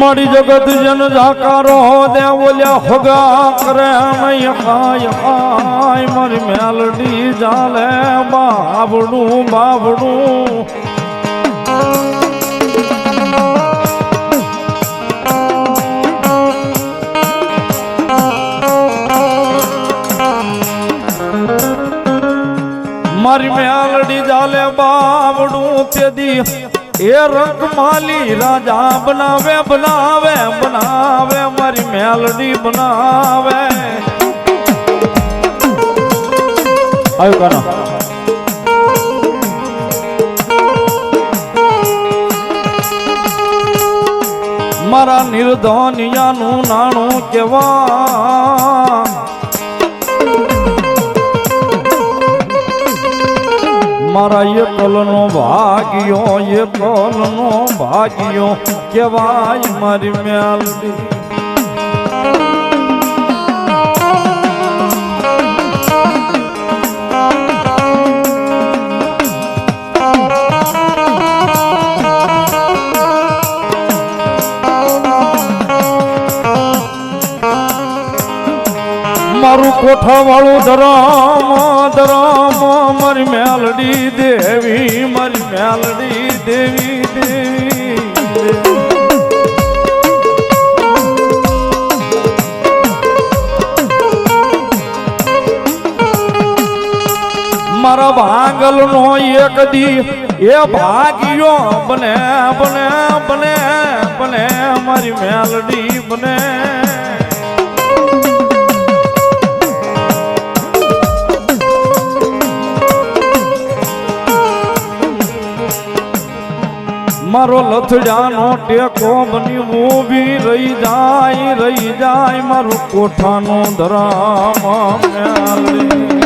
મારી જગત જન જાકારો દે બોલ્યા હોગા કરે નહીં હાય હાય મારી મેલડી જાલે બાબડું બાબડું મારી મેલડી જાલે બાબડું તે દી એ રંગ માલી રાજા બનાવે બનાવે બનાવે મારી મેલડી બનાવે આવ્યું કાનો મારા નિર્ધનિયાનું નાણું કેવા મારા એકલનો ભાગ્યો કેવાય મારી મેલડી મારું કોઠા વાળું ધરામ મારી મેલડી દેવી મારી મેલડી દેવી દેવી મારા ભાંગલ નો એક દી એ ભાગ્યો બને બને બને બને મારી મેલડી બને મારો લથડાનો ટેકો બની ઊભી રહી જાય મારું કોઠાનો ધરામ મેલડી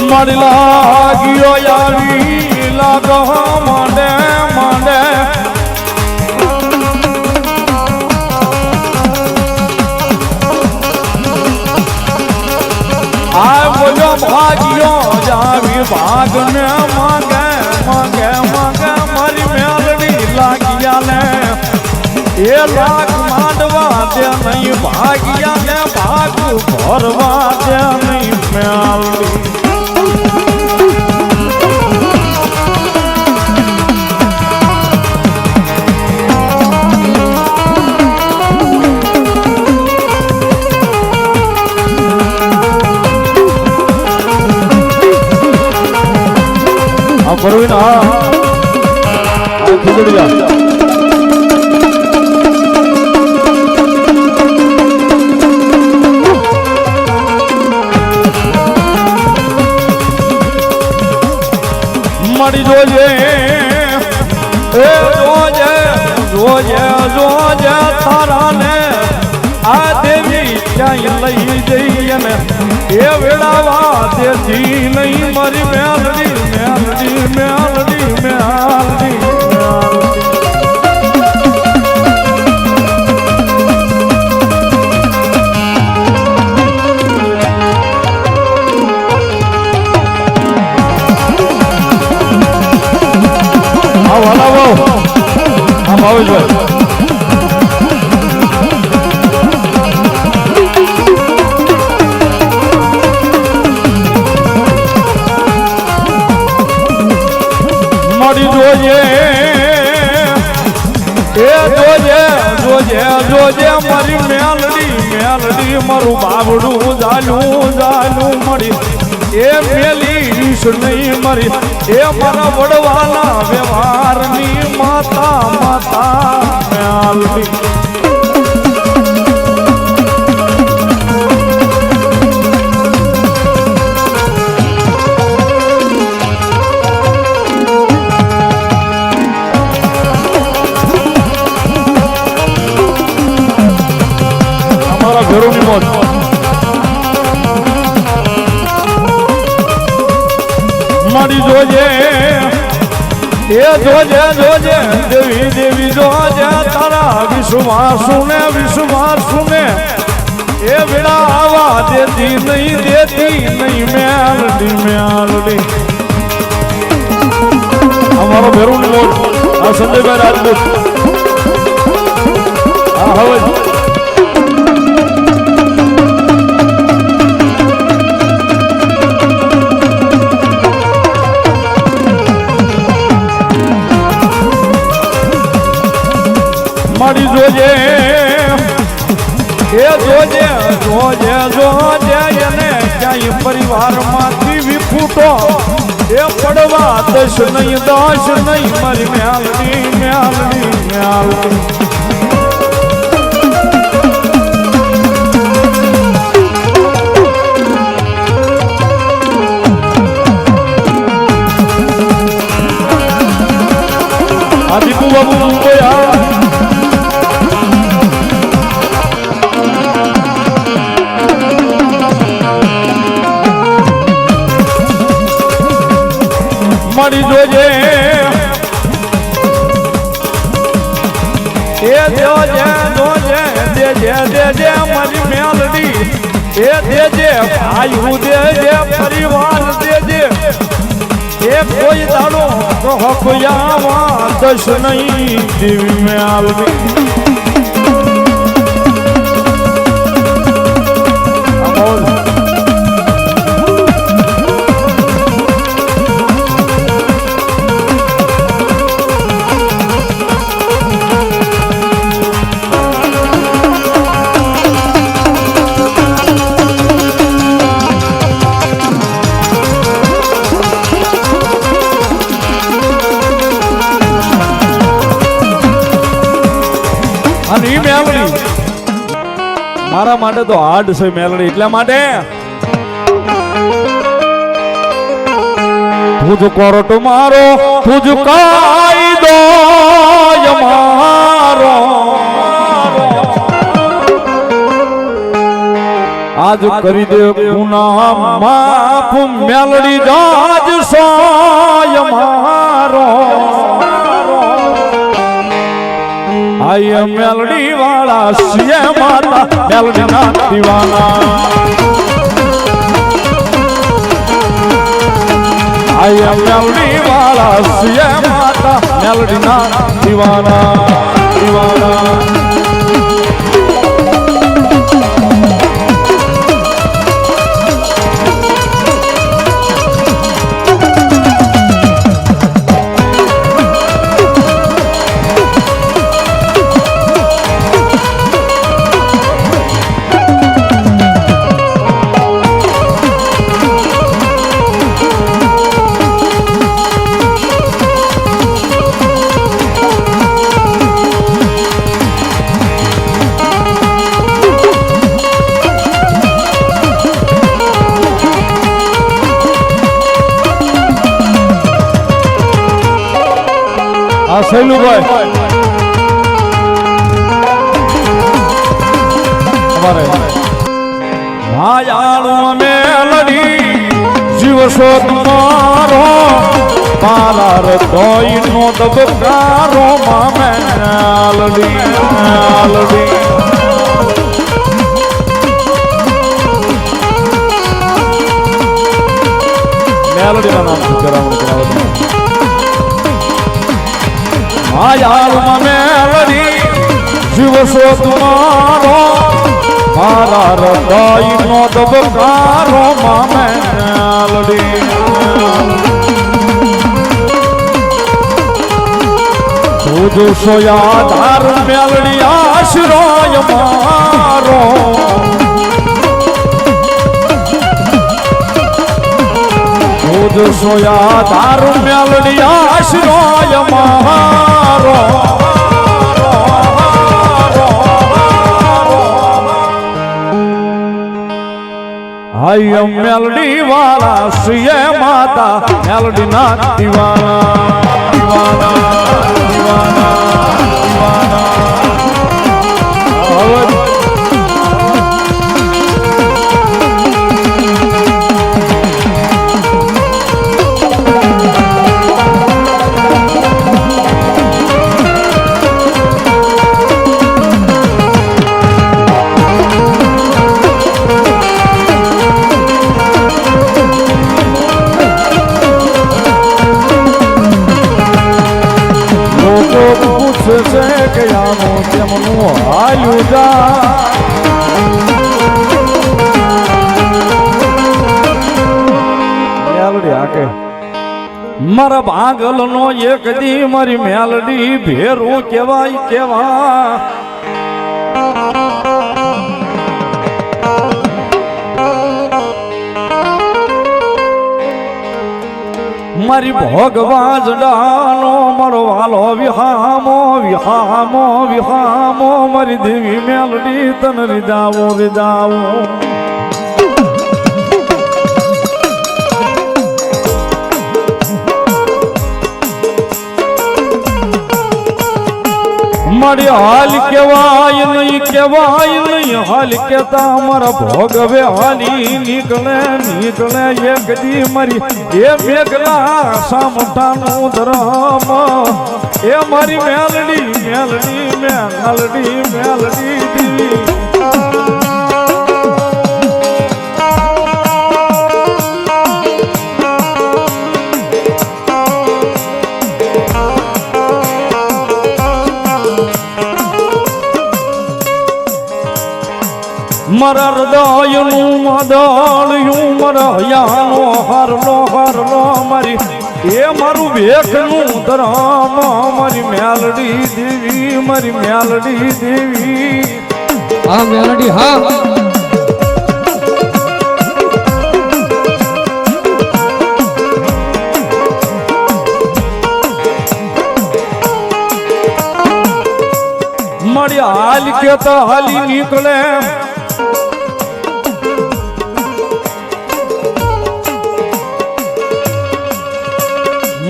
મારી લાગ્યો આવી લાગો માંડે માંડે ભાગ્યો જાવી ભાગને માંગે માંગે માંગે મારી મેલડી લાગ્યા ને એ લાગ માંડવા દે નહીં ભાગ્યા ને ભાગ ભરવા દે નહીં મેલડી પરવીન હા ખીચડી જા મળી જોજે એ જોજે જોજે જોજે તારા ને આ દેવી ક્યાંય લઈ જઈએ ને એ વેળાવા દેતી નહીં મારી મેલડી મેલડી મેલડી મેલડી ભાવેશભાઈ જોજે એ જોજે જોજે જોજે મારી મેલડી મેલડી મારું બાબડું જાલું જાલું મળી એ મેલીશ નહીં મરી એ મારા વડવાના વ્યવહારની માતા માતા મેલડી ઘરોની મોજ મારી જોજે એ જોજે જોજે દેવી દેવી જોજે તારા વિશ્વાસુ ને એ વેળા આવા દેતી નહીં મેલડી અમારો ભેરું લોટ આ સંજયભાઈ રાજપૂત હા હવે મારી જોજે એને ક્યાંય પરિવારમાંથી વિખૂટો એ પડવા દશ નહીં મારી મ્યાલડી આ દીપુ બાબુ મારી જોજે એ જોજે મારી મેલડી એ દેજે ભાઈ દેજે પરિવાર દેજે એ કોઈ દાડો કોઈ આવા દશ નહીં દેવી મેલડી મારા માટે તો હાર્ડ છે મેલડી એટલા માટે તુજ કોરટ મારો તુજ કાયદો મારો આજ કરી દે ગુનાહ માફ મેલડી જાજ સોય મારો આય મેલડી વાળા સિય માતા મેલડી ના દીવાના આય મેલડી વાળા સિય માતા મેલડી ના દીવાના શૈલુભાઈ અમારે માયાળું મેલડી જીવશો તમારો મારા હૃદયનો દબકારો મેલડી મેલડીના નામ કરાવું માયાળું મેલડી જીવશો તમારો મારા હૃદયનો દબકારો મેલડી તું સોયાધાર મેલડી આશ્રય મારો તું સોયાધાર મેલડી આશ્રય મારો હાય મેલડી વાળા સિય માતા મેલડી ના દીવાના પૂછે છે કે આનું તેમનું હાલ્યું જા આકે મારા ભાગલ નો એક દી મારી મેલડી ભેરું કેવાય કેવા મારી ભોગવા જડાનો મારો વાલો વિહામો વિહામો વિહામો મારી દેવી મેલડી તન રીદાવો રીદાવો મારી હાલ કેવાય નહીં હાલ કેતા મારા ભોગવે હાલી નીકળે નીકળે એક દી મારી એ મેઘલા સામટાનું ધરમ એ મારી મેલડી મેલડી મેલડી મેલડી દેવી મારા હૃદયનું મદળ્યું મારા હયાનો હારલો હારલો મારી એ મારું વેખનું ધરમ મારી મેલડી દેવી મારી મેલડી દેવી હા મેલડી હા મારી હાલ કેતા હાલી નીકળે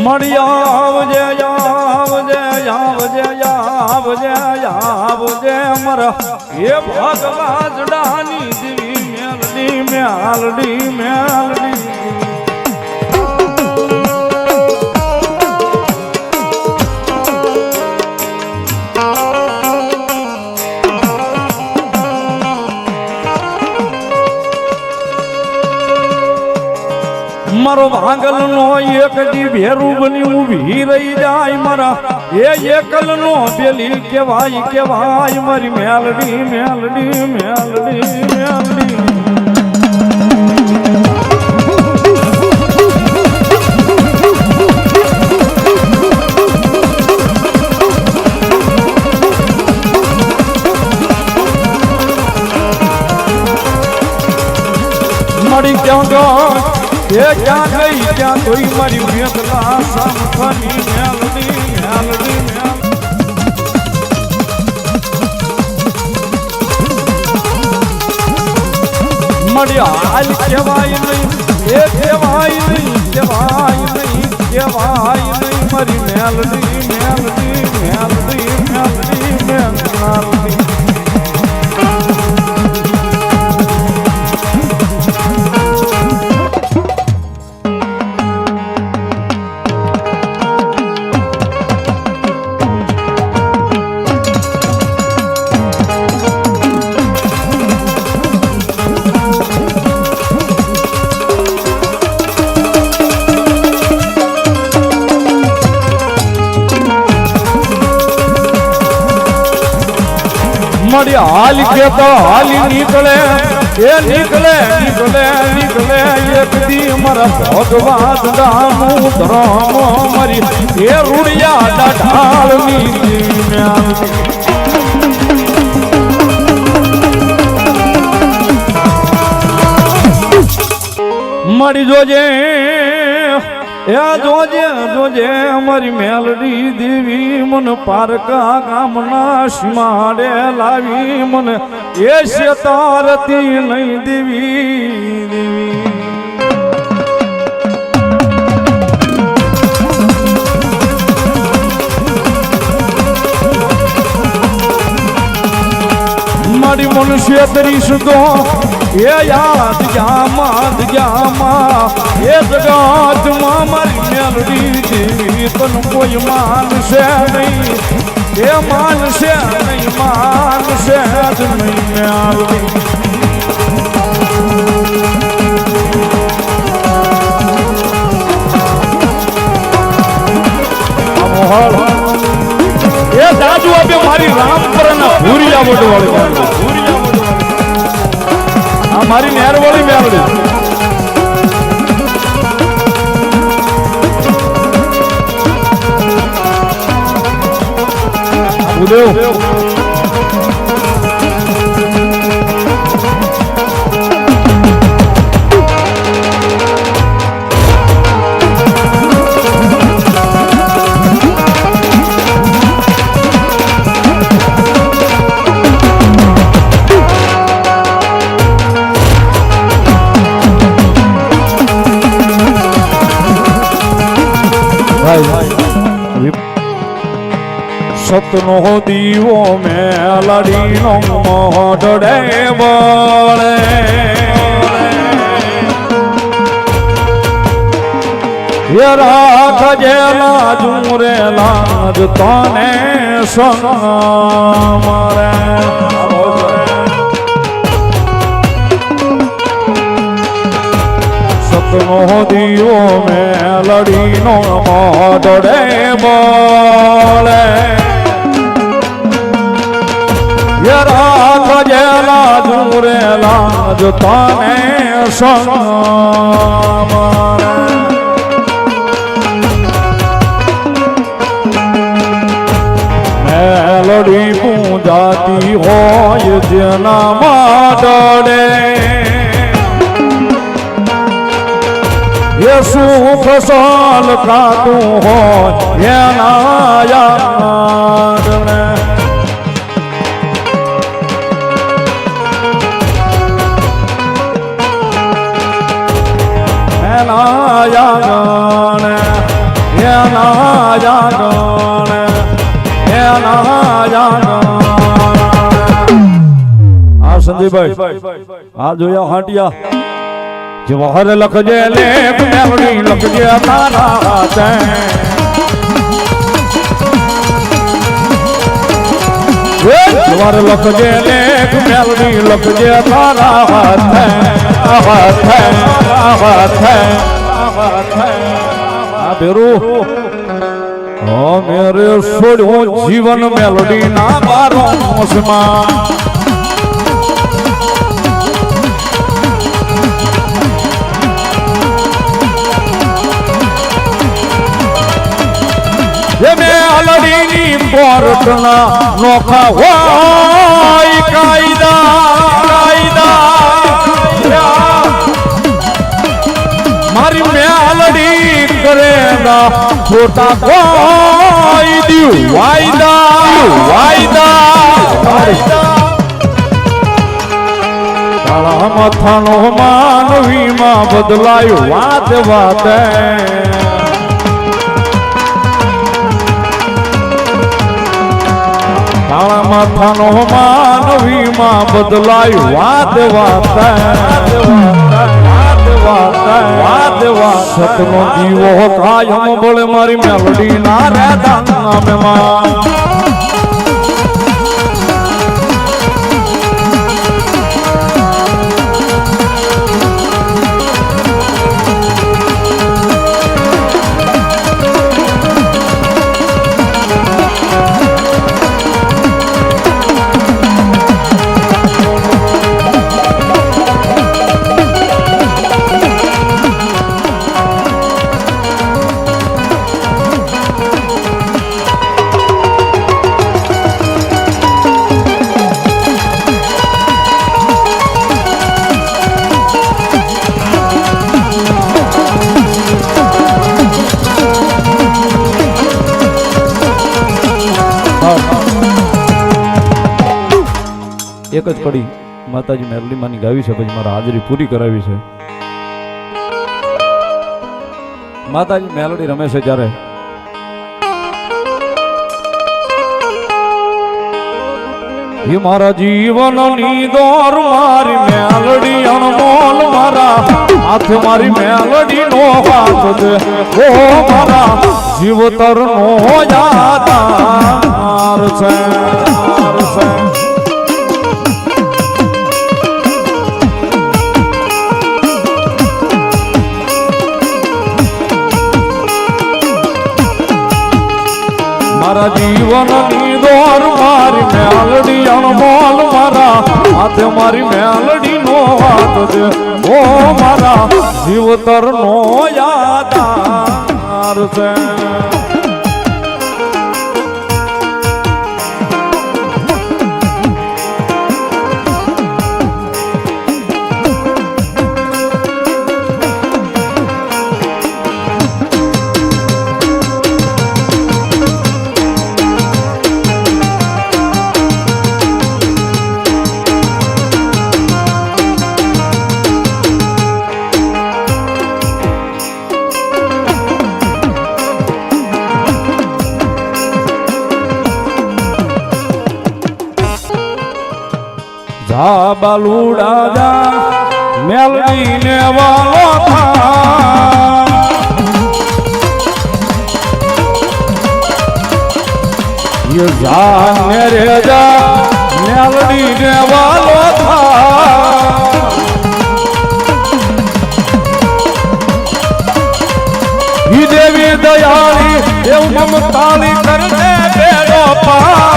મળી આવજે આવજે આવજે આવજે આવજે મારા એ ભગવા જડાની દેવી મેલડી મેલડી મેલડી મારો ભાંગલ નો એક દી ભેરું બની ઊભી રહી જાય મારા એ એકલ નો પેલી કેવાય કેવાય મારી મેલડી મેલડી મેલડી મેલડી મળી ક્યાં એ ક્યાં ગઈ ક્યાં કોઈ મારી મેઘલા સામખાની મેલડી મેલડી મળી હાલ કહેવાય નહીં એ કહેવાય નહીં કહેવાય નહીં કહેવાય નહીં મારી મેલડી મેલડી મેલડી મેલડી મેલડી મારી હાલ કેતા હાલી નીકળે એ નીકળે નીકળે નીકળે એક દી મારા ભગવા દાનું ધરમ મારી એ રૂડિયા ડાઢાળની મળી જોજે એ જોજે જોજે અમારી મેલડી દેવી મને પારકા ગામના સીમાડે લાવી મને એ શેતારતી નહીં દેવી દેવી મારી મનુષ્ય તરીશ તો એ યાદ ગયા એ જગતમાં મારી મેલડી દેવી તન કોઈ માનશે નહીં એ માનશે નહીં માનશે જ નહીં મેલડી એ દાદુ આપે મારી રામપરાના ભૂરિયા વડવાળી આ મારી નેરવાળી મેલડી ઉદેવ સતનો દીવો મેલડીનો મોઢડે બળે એ રાખજે લાજુ રે લાજ તને સમરે સતનો દીવો મેલડીનો મોઢડે બળે રાખજેલા દૂરેલા જો તને સમરે મેલડી પૂજાતી હોય જેના માટડે એ સુખ સાલ કાતું હોય એના યાદને સંજયભાઈ આ જોયા હાટિયા જવાહર લખજે લેખ મેવડી લખજે તારા હાથે જવાહર લખજે લેખ મેવડી લખજે તારા હાથે હાથે હાથે આ બેરું ઓ મેરે છોડ્યો જીવન મેલોડી ના બારો મોસમાં ये मैं अलड़ी नी पोरटना नोखा होय कायदा मारी मैं अलड़ी करेगा छोटा कोई दियो वायदा काला मथानो मानवी मां बदलायो वात वाते કાળા માથાનો માનવી માં બદલાય વાત સતનો જીવો કાયમ બળે મારી મેલડી ના રેતા નામે માં એક જ કડી માતાજી મેરલી માની ગાવી છે પછી મારા હાજરી પૂરી કરાવી છે માતાજી મેલડી રમે છે જ્યારે એ મારા જીવનની દોર મારી મેલડી અનમોલ મારા હાથ મારી મેલડી નો હાથ દે ઓ મારા જીવતર નો યાદાર છે મારા જીવનની દોર મારી મેલડી અણમોલ મારા હાથે મારી મેલડી નો હાથ છે ઓ મારા જીવતર નો યાદાર છે જા બાલુડા જા મેલડી ને વાલો થા યે જા ને રે જા મેલડી ને વાલો થા ઈ દેવી દયાળી દેવ મમતાળી કરને બેડો પા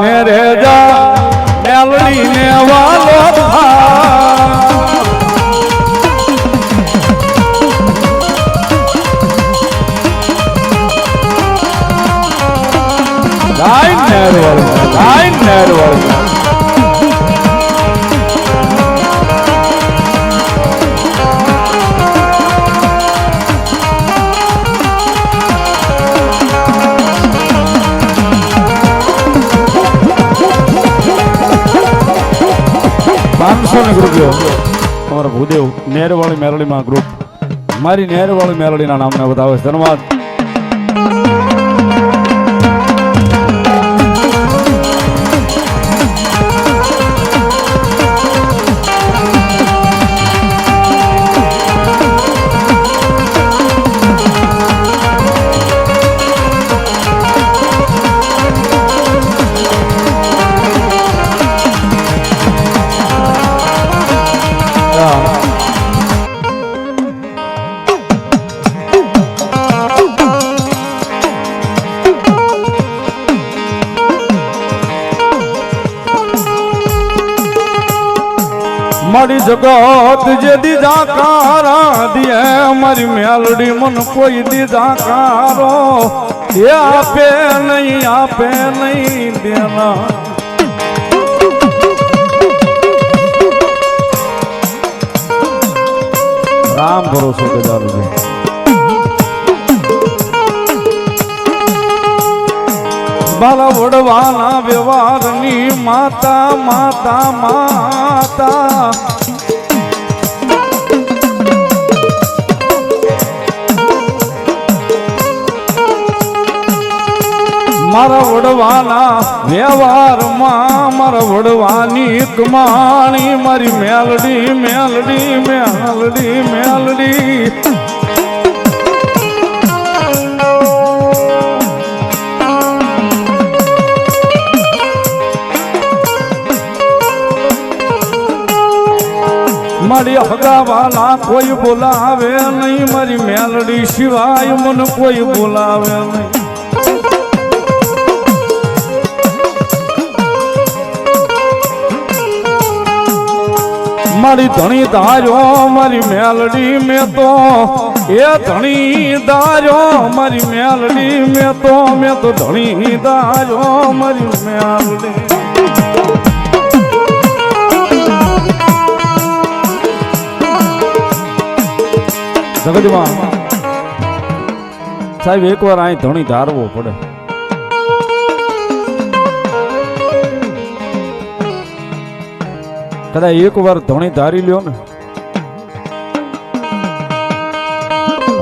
ને રે જા મેલડી ને વાલો ગાય નેરવળ રૂપિયો તમારા ભૂદેવ નેરવાળી મેલડીમાં ગ્રુપ મારી નેરવાળી મેલડીના નામને બતાવે છે ધન્યવાદ મારી જગત જે દીધા કારા દિએ મારી મેલડી મન કોઈ દીધા કારો એ આપે નહીં દેના રામ ભરોસો ગજારું બાલા વડવાના વ્યવહારની માતા માતા માતા મારા વડવાના વ્યવહારમાં મારા વડવાની કમાણી મારી મેલડી મેલડી મેલડી મેલડી મારી હગાવાલા કોઈ બોલાવે નહીં મારી મેલડી સિવાય મને કોઈ બોલાવે નહીં મારી ધણી ધાર્યો મારી મેલડી મેં તો એ ધણી ધાર્યો મારી મેલડી મેં તો ધણી ધાર્યો મારી મેલડી જગતમાં સાહેબ એકવાર અહીં ધણી ધારવો પડે કદાચ એકવાર ધણી ધારી લ્યો ને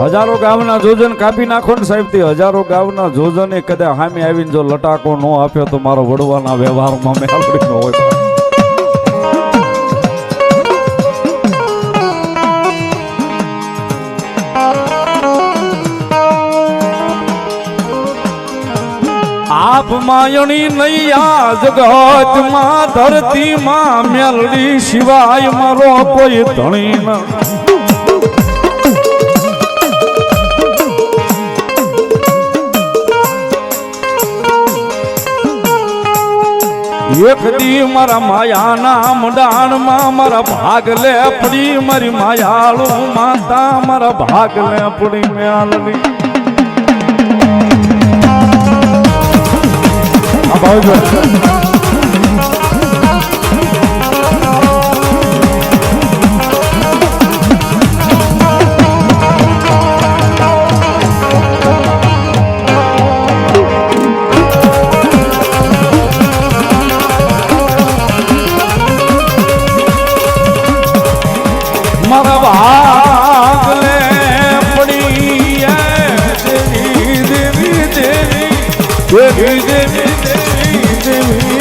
હજારો ગામના જોજન કાપી નાખો ને સાહેબ તે હજારો ગામના જોજને કદાચ સામે આવીને જો લટાકો ન આપ્યો તો મારો વડવાના વ્યવહારમાં મેળવી ન હોય આપ માયણી નૈયા જગત માં ધરતી માં મેલડી સિવાય મારો કોઈ ધણી ન એક દી મારા માયાના મંડાણમાં મારા ભાગ લે પડી મારી માયાળુ માતા મારા ભાગ લે પડી મેલડી આ ભાવજો મારા ભાગ લે પડી દેવી દેવી દેવી દેવી દેવી દેવી દેવી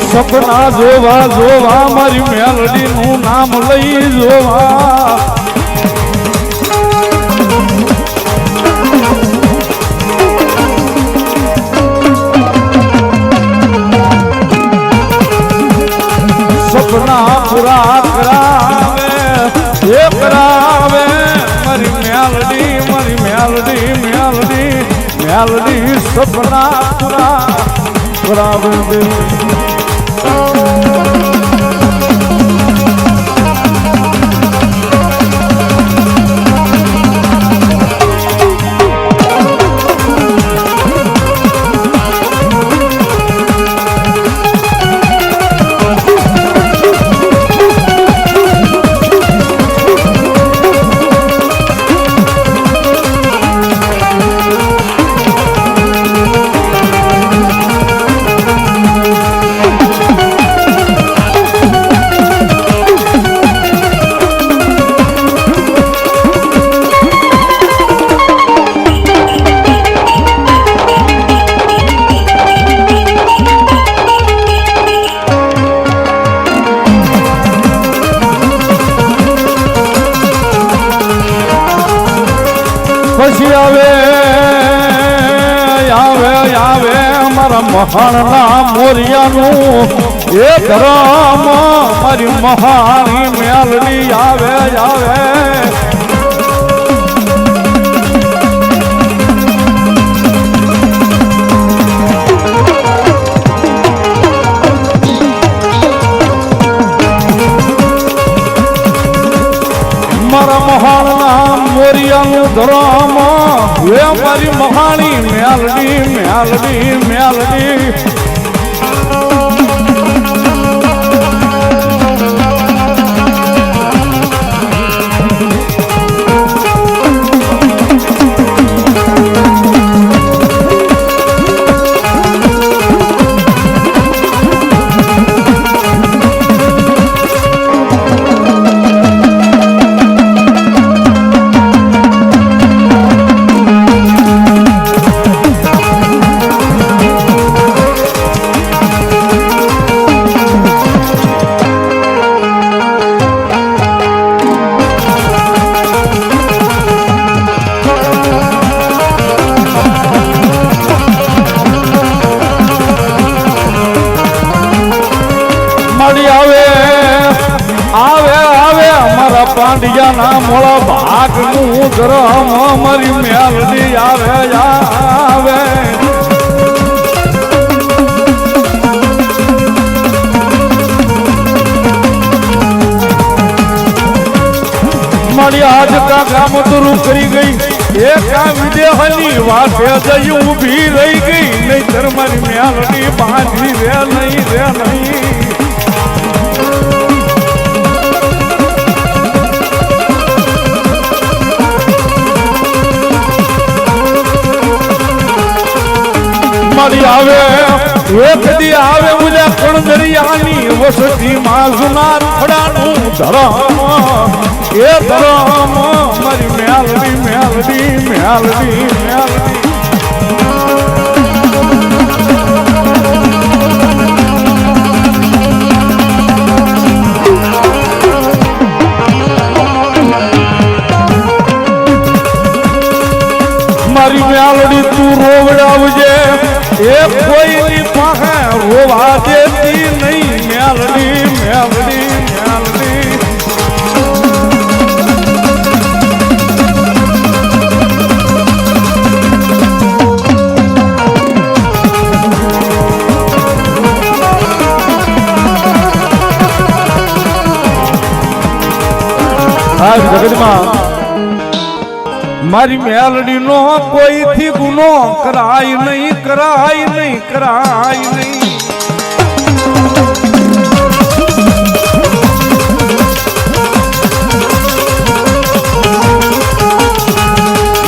સપના જોવા જોવા મારી મેલડી નું નામ લઈ જોવા સપના પૂરા કરાવે એ કરાવે મારી મેલડી મેલડી સપના પૂરા કરાવે પછી આવે મારા મહાણના મોરિયાનું એ ધરમ મારી મહાણી મેલડી આવે મારા મહાણના મોરિયાનું ધરમ એ મારી મહાણી મેલડી આવે મારા પાંડિયાના મોળા ભાગનું ધરમ મારી મેલડી આવે મારી આજ કા કામ દૂર કરી ગઈ એક વિદેહની વાટે જઈ ઊભી રહી ગઈ નહીતર મારી મેલડી બાંધી રે નહીં મારી આવે એક દી આવે ઉજા કણદરિયાની વસતી માં જુના ખડાનું ધરમ એ ધરમ મારી મેલડી મારી મેલડી તું રોવડાવજે એ કોઈની પાસે રોવા દેતી નહીં મેલડી સાહેબ જગતમાં મારી મેલડી નો કોઈથી ગુનો કરાય નહીં કરાય નહીં કરાય નહીં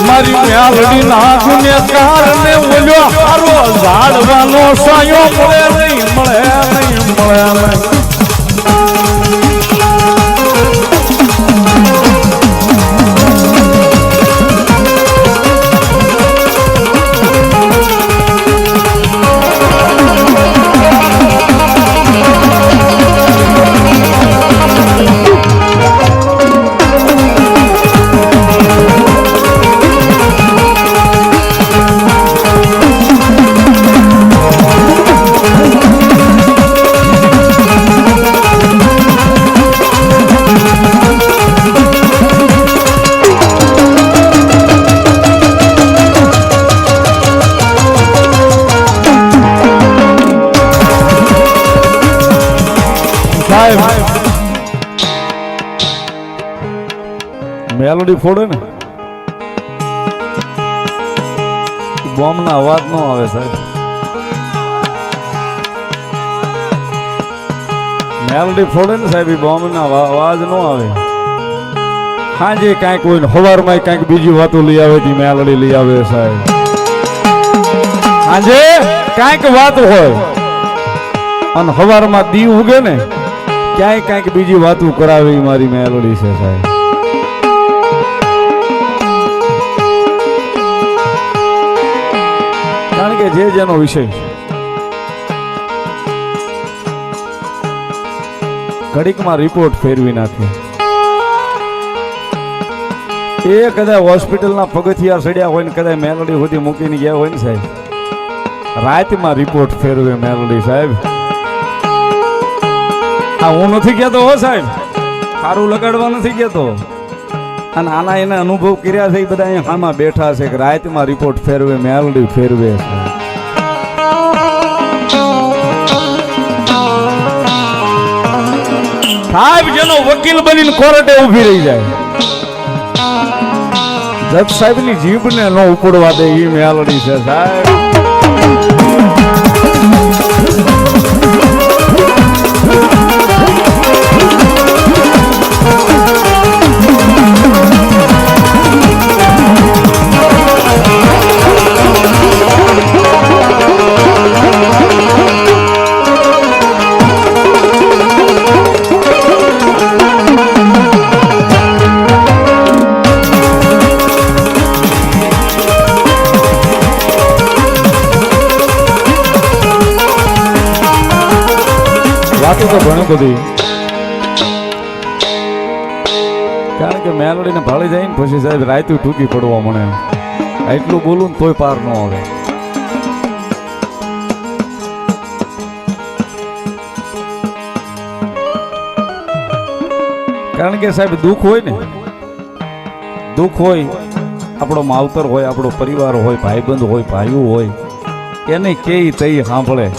મારી મેલડી ના ગુને કારણે ઓલ્યો હારો ઝાડવાનો સાયો મળે નહીં મળે નહીં મળે નહીં મેલોડી ફોડે ને બોમ્બ ના અવાજ નો આવે સાહેબ મેલોડી ફોડે ને સાહેબ બોમ્બ ના અવાજ નો આવે હાજે કાંઈક હોય ને સવારમાં કાંઈક બીજી વાતો લઈ આવે તી મેલોડી લઈ આવે સાહેબ હાજે કાંઈક વાત હોય અને સવારમાં દી ઉગે ને ક્યાંય કાંઈક બીજી વાતો કરાવે મારી મેલોડી છે સાહેબ કારણ કે જે જેનો વિષય ઘડીકમાં રિપોર્ટ ફેરવી નાખે એ કદાચ હોસ્પિટલના પગથિયા સડ્યા હોય ને કદાચ મેલોડી સુધી મૂકીને ગયા હોય ને સાહેબ રાતમાં રિપોર્ટ ફેરવે મેલોડી સાહેબ હા હું નથી કહેતો હો સાહેબ સારું લગાડવા નથી કહેતો અને આના એને અનુભવ કર્યા છે એ બધા અહીંયા આમાં બેઠા છે કે રાતમાં રિપોર્ટ ફેરવે મેલોડી ફેરવે છે સાહેબ જેનો વકીલ બનીને કોર્ટે ઊભી રહી જાય જજ સાહેબ ની જીભને ન ઉપડવા દે એ મેલોડી છે સાહેબ વાતો તો ઘણી બધી કારણ કે મેલોડી ને ભાળી જાય ને પછી સાહેબ રાતું ટૂંકી પડવા મને એટલું બોલું ને તોય પાર ન આવે કારણ કે સાહેબ દુઃખ હોય ને દુઃખ હોય આપણો માવતર હોય આપણો પરિવાર હોય ભાઈબંધ હોય ભાઈઓ હોય એને કે તઈ સાંભળે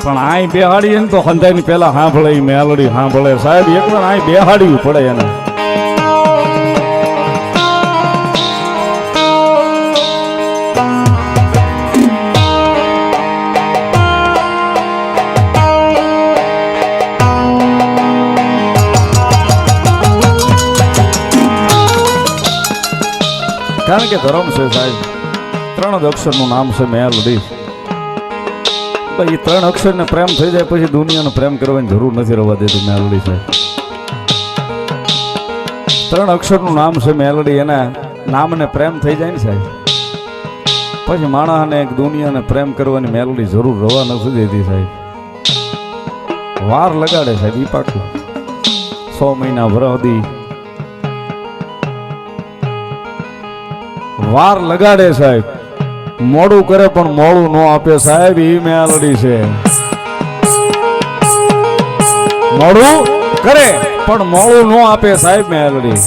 પણ આઈ બેહાડી ને તો હંધાઈ પેલા સાંભળે મેલોડી સાંભળે સાહેબ એકવાર આઈ બેહાડવી પડે એને કારણ કે ધર્મ છે સાહેબ 3 જ અક્ષરનું નામ છે મેલોડી એ 3 અક્ષરને પ્રેમ થઈ જાય પછી દુનિયાનો પ્રેમ કરવાની જરૂર નથી રહેવા દેતું મેલોડી છે 3 અક્ષરનું નામ છે મેલોડી એના નામને પ્રેમ થઈ જાય ને સાહેબ પછી માણસને એક દુનિયાને પ્રેમ કરવાની મેલોડી જરૂર રહેવા નથી દેતી સાહેબ વાર લગાડે સાહેબ ઈ પાકું 6 મહિના વરહદી વાર લગાડે સાહેબ મોડું કરે પણ મોડું ન આપે સાહેબ ઈ મેલોડી છે મોડું કરે પણ મોડું ન આપે સાહેબ મેલોડી